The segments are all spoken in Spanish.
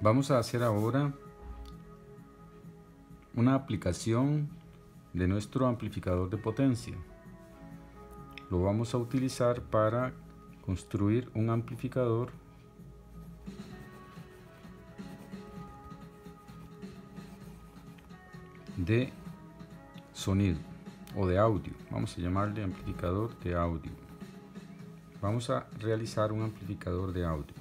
Vamos a hacer ahora una aplicación de nuestro amplificador de potencia. Lo vamos a utilizar para construir un amplificador de sonido o de audio. Vamos a llamarle amplificador de audio. Vamos a realizar un amplificador de audio.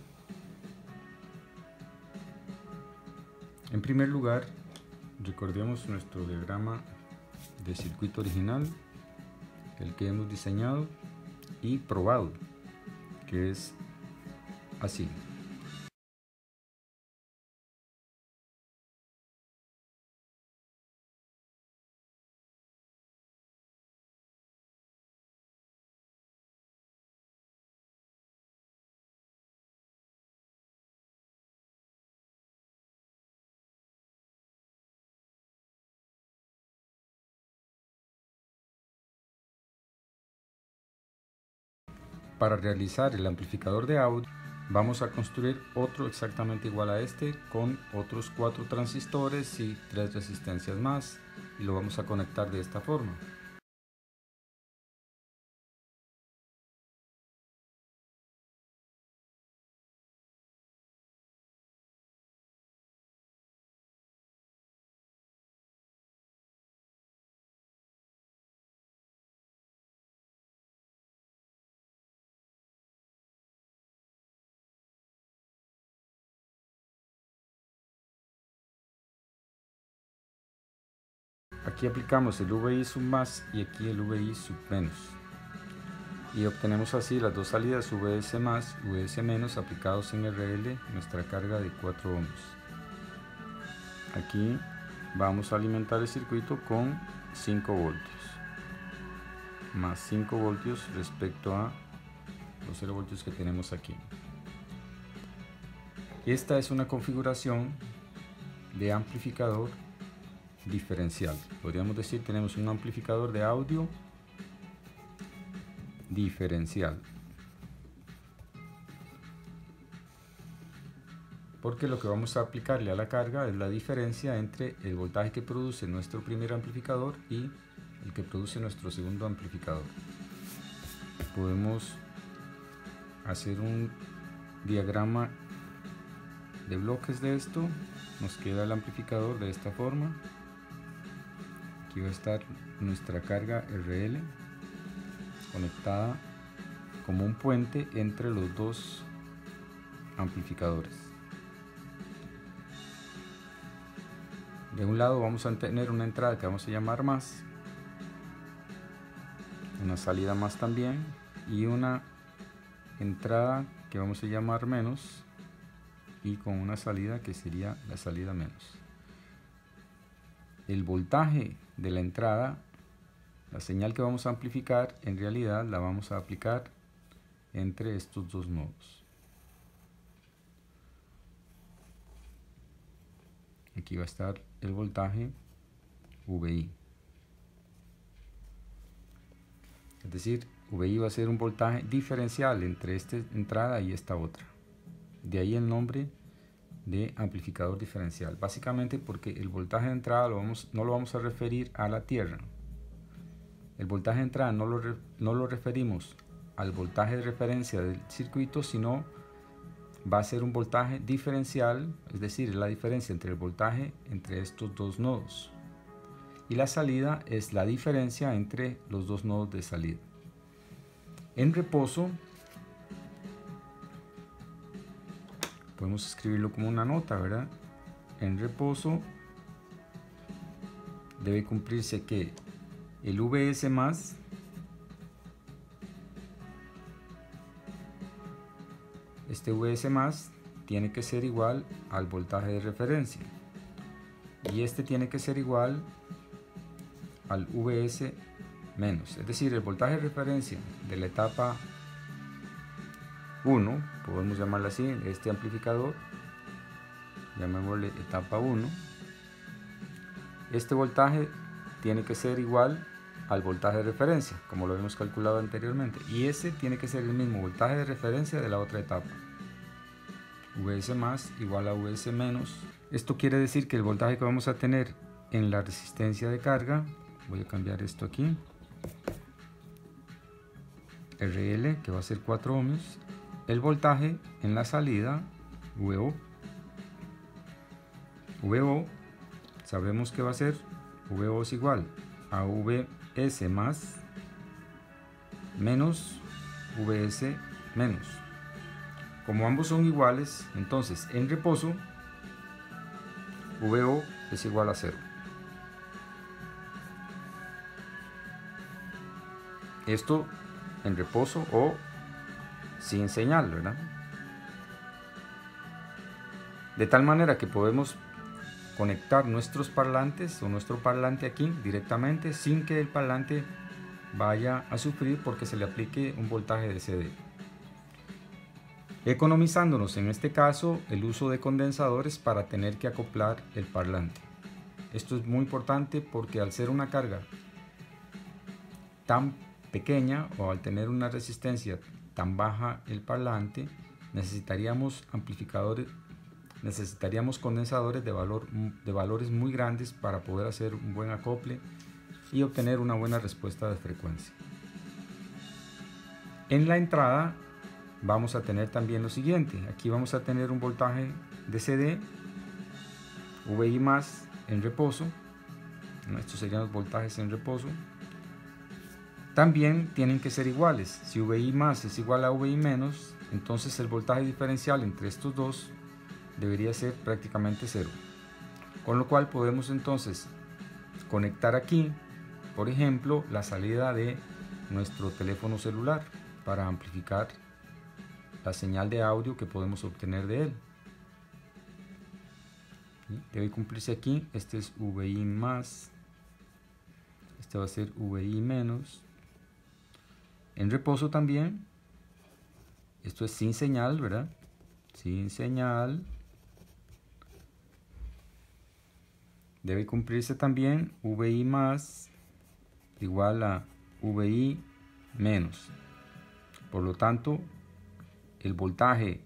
En primer lugar, recordemos nuestro diagrama de circuito original, el que hemos diseñado y probado, que es así. Para realizar el amplificador de audio, vamos a construir otro exactamente igual a este con otros 4 transistores y 3 resistencias más, y lo vamos a conectar de esta forma. Aquí aplicamos el VI sub más y aquí el VI sub menos, y obtenemos así las dos salidas VS más, VS menos aplicados en RL, nuestra carga de 4 ohms. Aquí vamos a alimentar el circuito con 5 voltios, más 5 voltios respecto a los 0 voltios que tenemos aquí. Esta es una configuración de amplificador diferencial. Podríamos decir tenemos un amplificador de audio diferencial, porque lo que vamos a aplicarle a la carga es la diferencia entre el voltaje que produce nuestro primer amplificador y el que produce nuestro segundo amplificador. Podemos hacer un diagrama de bloques de esto. Nos queda el amplificador de esta forma. Aquí va a estar nuestra carga RL conectada como un puente entre los dos amplificadores. De un lado vamos a tener una entrada que vamos a llamar más, una salida más también, y una entrada que vamos a llamar menos, y con una salida que sería la salida menos. El voltaje de la entrada, la señal que vamos a amplificar, en realidad la vamos a aplicar entre estos dos nodos. Aquí va a estar el voltaje VI. Es decir, VI va a ser un voltaje diferencial entre esta entrada y esta otra. De ahí el nombre de amplificador diferencial. Básicamente porque el voltaje de entrada no lo vamos a referir a la tierra. El voltaje de entrada no lo referimos al voltaje de referencia del circuito, sino va a ser un voltaje diferencial, es decir, la diferencia entre el voltaje entre estos dos nodos. Y la salida es la diferencia entre los dos nodos de salida. En reposo, podemos escribirlo como una nota, ¿verdad? En reposo debe cumplirse que el VS más este VS más tiene que ser igual al voltaje de referencia, y este tiene que ser igual al VS menos, es decir, el voltaje de referencia de la etapa 1, podemos llamarlo así, este amplificador, llamémosle etapa 1, este voltaje tiene que ser igual al voltaje de referencia, como lo hemos calculado anteriormente, y ese tiene que ser el mismo voltaje de referencia de la otra etapa. Vs más igual a Vs menos. Esto quiere decir que el voltaje que vamos a tener en la resistencia de carga, voy a cambiar esto aquí, RL, que va a ser 4 ohmios, el voltaje en la salida, VO, sabemos que va a ser, VO es igual a Vs más menos Vs menos. Como ambos son iguales, entonces en reposo, VO es igual a 0. Esto en reposo o sin señal, ¿verdad? De tal manera que podemos conectar nuestros parlantes o nuestro parlante aquí directamente sin que el parlante vaya a sufrir porque se le aplique un voltaje de CD, economizándonos en este caso el uso de condensadores para tener que acoplar el parlante. Esto es muy importante porque al ser una carga tan pequeña o al tener una resistencia tan baja el parlante, necesitaríamos condensadores de valores muy grandes para poder hacer un buen acople y obtener una buena respuesta de frecuencia. En la entrada vamos a tener también lo siguiente. Aquí vamos a tener un voltaje de CD, VI más en reposo. Estos serían los voltajes en reposo. También tienen que ser iguales. Si VI más es igual a VI menos, entonces el voltaje diferencial entre estos dos debería ser prácticamente 0. Con lo cual podemos entonces conectar aquí, por ejemplo, la salida de nuestro teléfono celular para amplificar la señal de audio que podemos obtener de él. Debe cumplirse aquí. Este es VI más, este va a ser VI menos. En reposo también, esto es sin señal, ¿verdad? Sin señal. Debe cumplirse también VI más igual a VI menos. Por lo tanto, el voltaje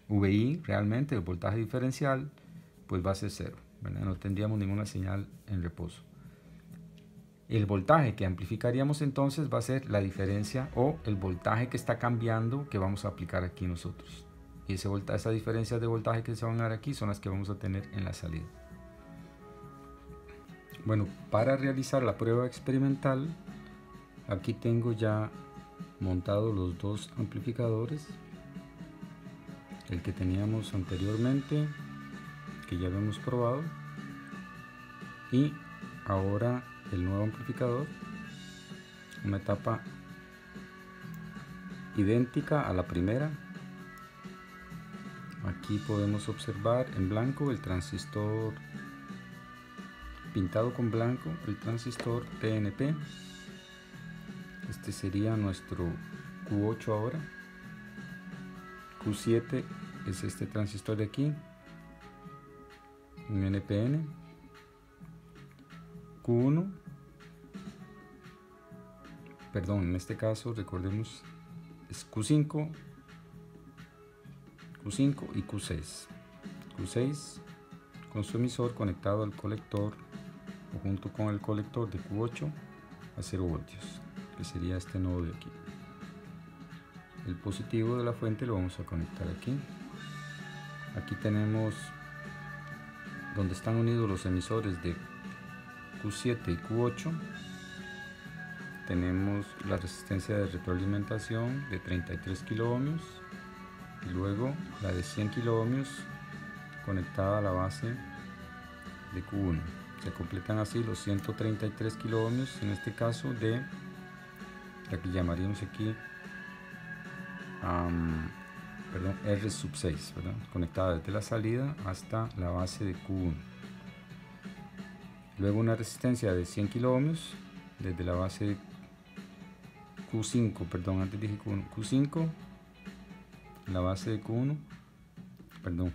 VI, realmente el voltaje diferencial, pues va a ser 0, ¿verdad? No tendríamos ninguna señal en reposo. El voltaje que amplificaríamos entonces va a ser la diferencia o el voltaje que está cambiando que vamos a aplicar aquí nosotros. Y esas diferencias de voltaje que se van a dar aquí son las que vamos a tener en la salida. Bueno, para realizar la prueba experimental, aquí tengo ya montados los dos amplificadores. El que teníamos anteriormente, que ya habíamos probado, y ahora el nuevo amplificador, una etapa idéntica a la primera. Aquí podemos observar en blanco el transistor pintado con blanco, el transistor PNP. Este sería nuestro Q8 ahora. Q7 es este transistor de aquí, un NPN. Q1, perdón, en este caso recordemos es Q5 y Q6. Q6 con su emisor conectado al colector o junto con el colector de Q8 a 0 voltios, que sería este nodo de aquí. El positivo de la fuente lo vamos a conectar aquí. Aquí tenemos donde están unidos los emisores de Q7 y Q8. Tenemos la resistencia de retroalimentación de 33 kiloohmios y luego la de 100 kiloohmios conectada a la base de Q1. Se completan así los 133 kiloohmios, en este caso de la que llamaríamos aquí R sub 6, ¿verdad? Conectada desde la salida hasta la base de Q1. Luego una resistencia de 100 kiloohmios desde la base de Q5, perdón, antes dije Q1, Q5, la base de Q1, perdón,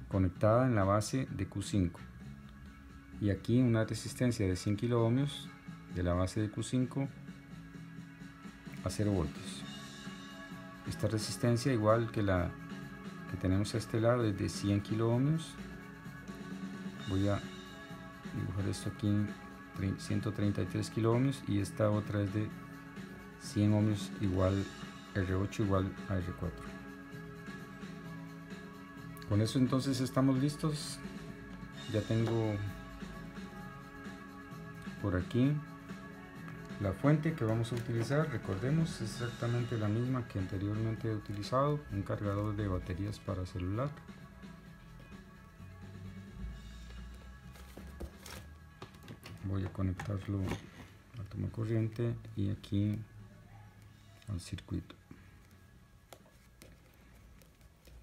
conectada en la base de Q5. Y aquí una resistencia de 100 kiloohmios de la base de Q5 a 0 voltios. Esta resistencia, igual que la que tenemos a este lado, es de 100 kilo ohmios. Voy a dibujar esto aquí en 133 kilo ohmios, y esta otra es de 100 ohmios, igual R8 igual a R4. Con eso entonces estamos listos. Ya tengo por aquí la fuente que vamos a utilizar. Recordemos, es exactamente la misma que anteriormente he utilizado, un cargador de baterías para celular. Voy a conectarlo al toma corriente y aquí al circuito.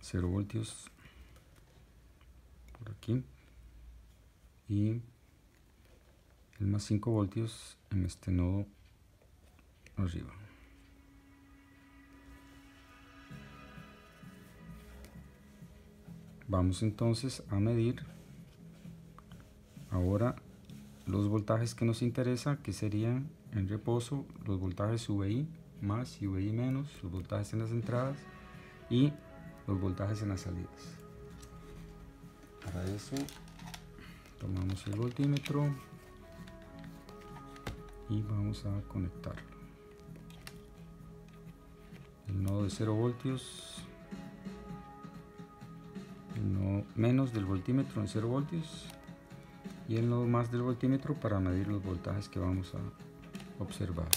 0 voltios por aquí y el más 5 voltios en este nodo arriba. Vamos entonces a medir ahora los voltajes que nos interesa, que serían en reposo los voltajes VI más y VI menos, los voltajes en las entradas y los voltajes en las salidas. Para eso tomamos el voltímetro y vamos a conectarlo. El nodo de 0 voltios, el nodo menos del voltímetro en 0 voltios y el nodo más del voltímetro para medir los voltajes que vamos a observar.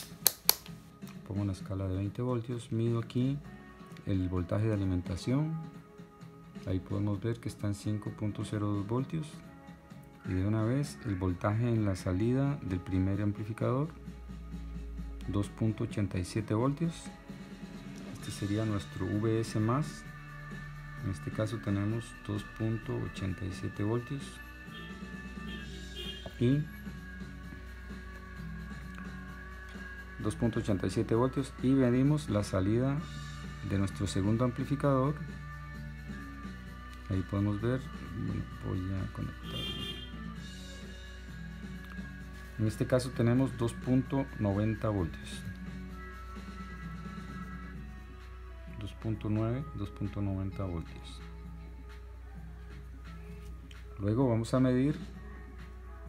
Pongo una escala de 20 voltios, mido aquí el voltaje de alimentación, ahí podemos ver que está en 5.02 voltios, y de una vez el voltaje en la salida del primer amplificador, 2.87 voltios. Este sería nuestro VS más, en este caso tenemos 2.87 voltios y 2.87 voltios, y medimos la salida de nuestro segundo amplificador. Ahí podemos ver, bueno, voy a conectarlo. En este caso tenemos 2.90 voltios, 2.90 voltios. Luego vamos a medir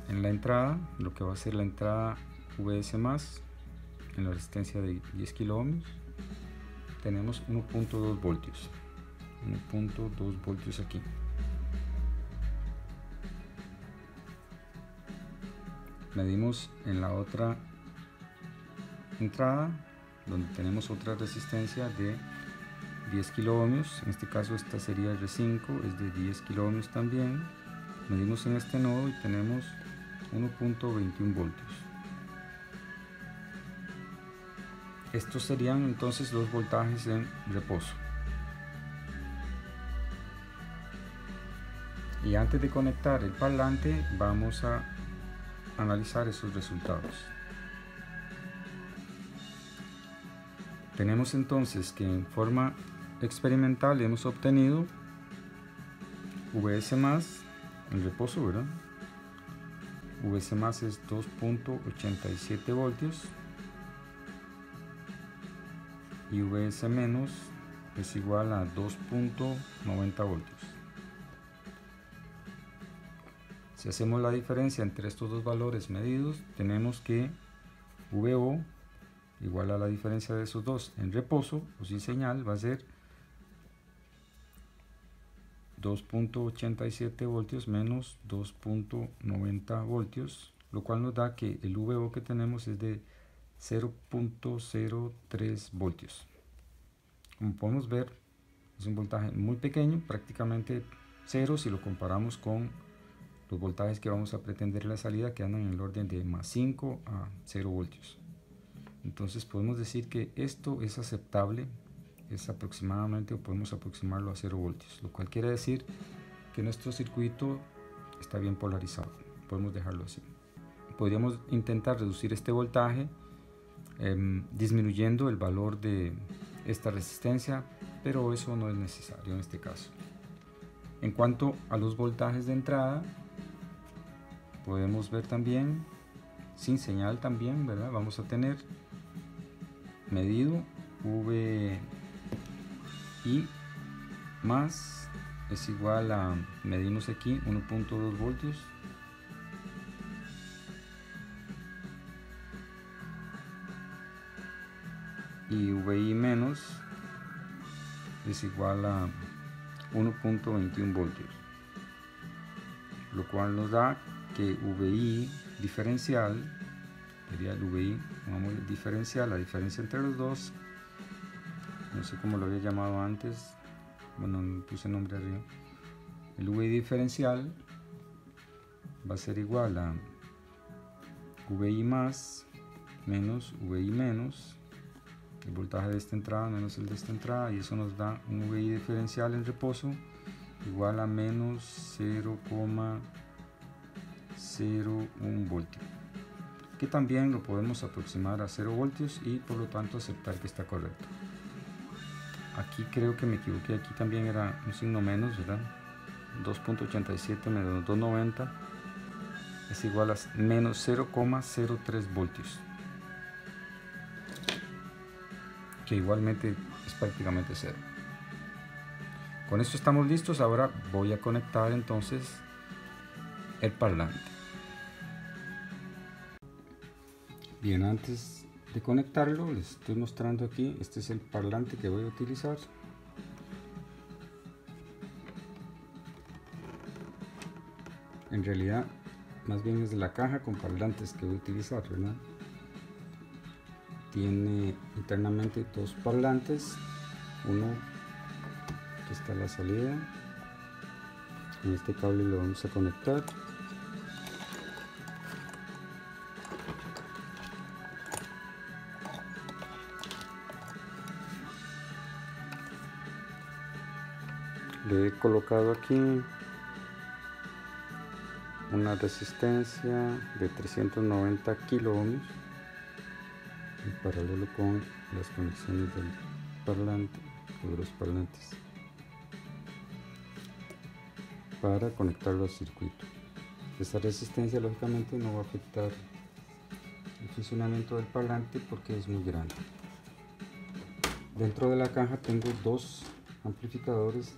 en la entrada, lo que va a ser la entrada VS más, en la resistencia de 10 kilo ohmios, tenemos 1.2 voltios, 1.2 voltios aquí. Medimos en la otra entrada, donde tenemos otra resistencia de 10 kilo ohmios, en este caso esta sería R5, es de 10 kilo ohmios también. Medimos en este nodo y tenemos 1.21 voltios. Estos serían entonces los voltajes en reposo. Y antes de conectar el parlante vamos a analizar esos resultados. Tenemos entonces que en forma experimental hemos obtenido VS más en reposo, ¿verdad? VS más es 2.87 voltios y VS menos es igual a 2.90 voltios. Si hacemos la diferencia entre estos dos valores medidos, tenemos que VO igual a la diferencia de esos dos en reposo o sin señal va a ser 2.87 voltios menos 2.90 voltios, lo cual nos da que el VO que tenemos es de 0.03 voltios. Como podemos ver, es un voltaje muy pequeño, prácticamente cero si lo comparamos con los voltajes que vamos a pretender en la salida, que andan en el orden de más 5 a 0 voltios. Entonces podemos decir que esto es aceptable, es aproximadamente, o podemos aproximarlo a 0 voltios, lo cual quiere decir que nuestro circuito está bien polarizado. Podemos dejarlo así. Podríamos intentar reducir este voltaje disminuyendo el valor de esta resistencia, pero eso no es necesario en este caso. En cuanto a los voltajes de entrada, podemos ver también, sin señal también, ¿verdad? Vamos a tener medido y más es igual a, medimos aquí 1.2 voltios y VI menos es igual a 1.21 voltios, lo cual nos da que VI diferencial sería el VI, vamos, diferencial, la diferencia entre los dos, no sé cómo lo había llamado antes, bueno, no puse nombre arriba. El VI diferencial va a ser igual a VI más menos VI menos, el voltaje de esta entrada menos el de esta entrada, y eso nos da un VI diferencial en reposo igual a menos 0,01 voltios, que también lo podemos aproximar a 0 voltios y por lo tanto aceptar que está correcto. Aquí creo que me equivoqué, aquí también era un signo menos, ¿verdad? 2.87 menos 290 es igual a menos 0,03 voltios, que igualmente es prácticamente cero. Con esto estamos listos. Ahora voy a conectar entonces el parlante. Bien, antes de conectarlo les estoy mostrando aquí, este es el parlante que voy a utilizar. En realidad más bien es la caja con parlantes que voy a utilizar, ¿verdad? Tiene internamente dos parlantes, uno que está a la salida, en este cable lo vamos a conectar, le he colocado aquí una resistencia de 390 kilo ohms en paralelo con las conexiones del parlante o de los parlantes para conectarlo al circuito. Esta resistencia lógicamente no va a afectar el funcionamiento del parlante porque es muy grande. Dentro de la caja tengo dos amplificadores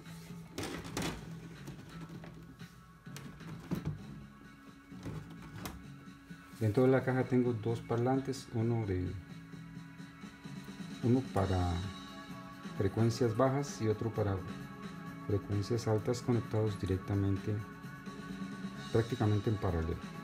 Dentro de la caja tengo dos parlantes, uno para frecuencias bajas y otro para frecuencias altas, conectados directamente, prácticamente en paralelo.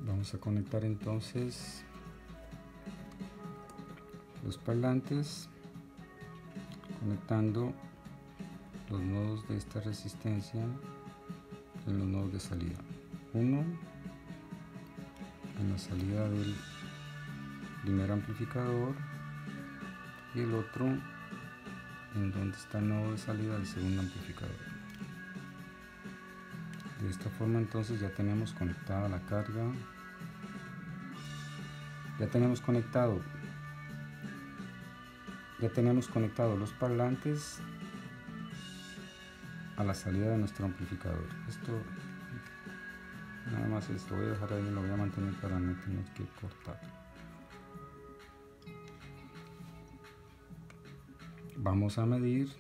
Vamos a conectar entonces los parlantes conectando los nodos de esta resistencia en los nodos de salida. Uno en la salida del primer amplificador y el otro en donde está el nodo de salida del segundo amplificador. De esta forma entonces ya tenemos conectada la carga, ya tenemos conectado los parlantes a la salida de nuestro amplificador. Esto nada más, esto voy a dejar ahí, lo voy a mantener para no tener que cortar. Vamos a medir,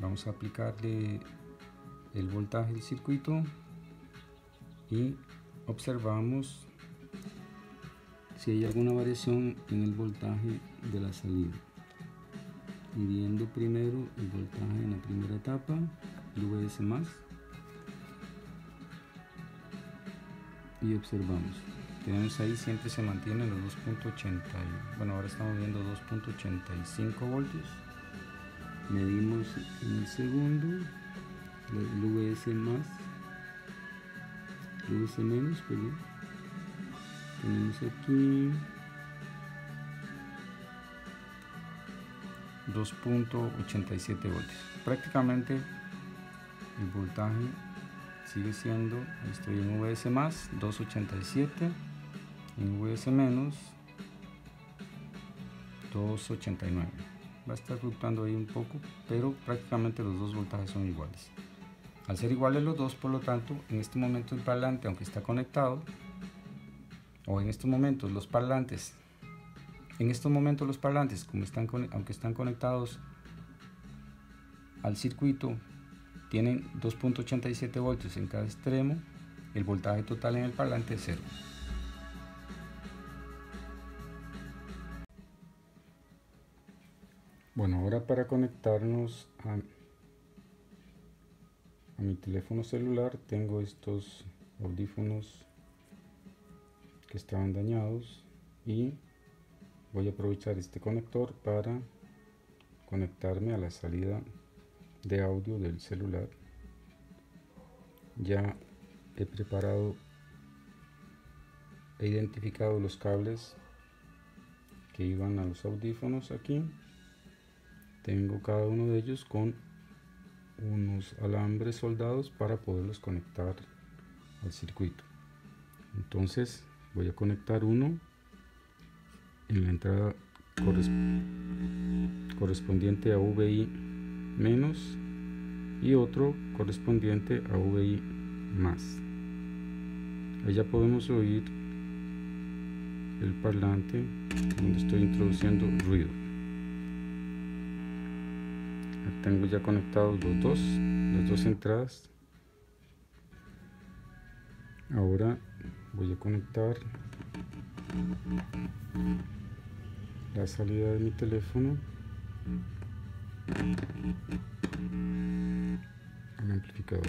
vamos a aplicarle el voltaje del circuito y observamos si hay alguna variación en el voltaje de la salida, midiendo primero el voltaje en la primera etapa, el VS más, y observamos, tenemos ahí, siempre se mantiene los 2.80, bueno, ahora estamos viendo 2.85 voltios. Medimos en el segundo el VS más, el VS menos, perdón. Tenemos aquí 2.87 voltios. Prácticamente el voltaje sigue siendo, estoy en VS más 287, en VS menos 289. Va a estar fluctuando ahí un poco, pero prácticamente los dos voltajes son iguales. Al ser iguales los dos, por lo tanto, en este momento el parlante, aunque está conectado, o en estos momentos los parlantes, como aunque están conectados al circuito, tienen 2.87 voltios en cada extremo, el voltaje total en el parlante es 0. Bueno, ahora para conectarnos a mi teléfono celular, tengo estos audífonos que estaban dañados y voy a aprovechar este conector para conectarme a la salida de audio del celular. Ya he identificado los cables que iban a los audífonos. Aquí tengo cada uno de ellos con unos alambres soldados para poderlos conectar al circuito. Entonces voy a conectar uno en la entrada correspondiente a VI menos y otro correspondiente a VI más. Ahí ya podemos oír el parlante donde estoy introduciendo ruido. Tengo ya conectados las dos entradas. Ahora voy a conectar la salida de mi teléfono al amplificador.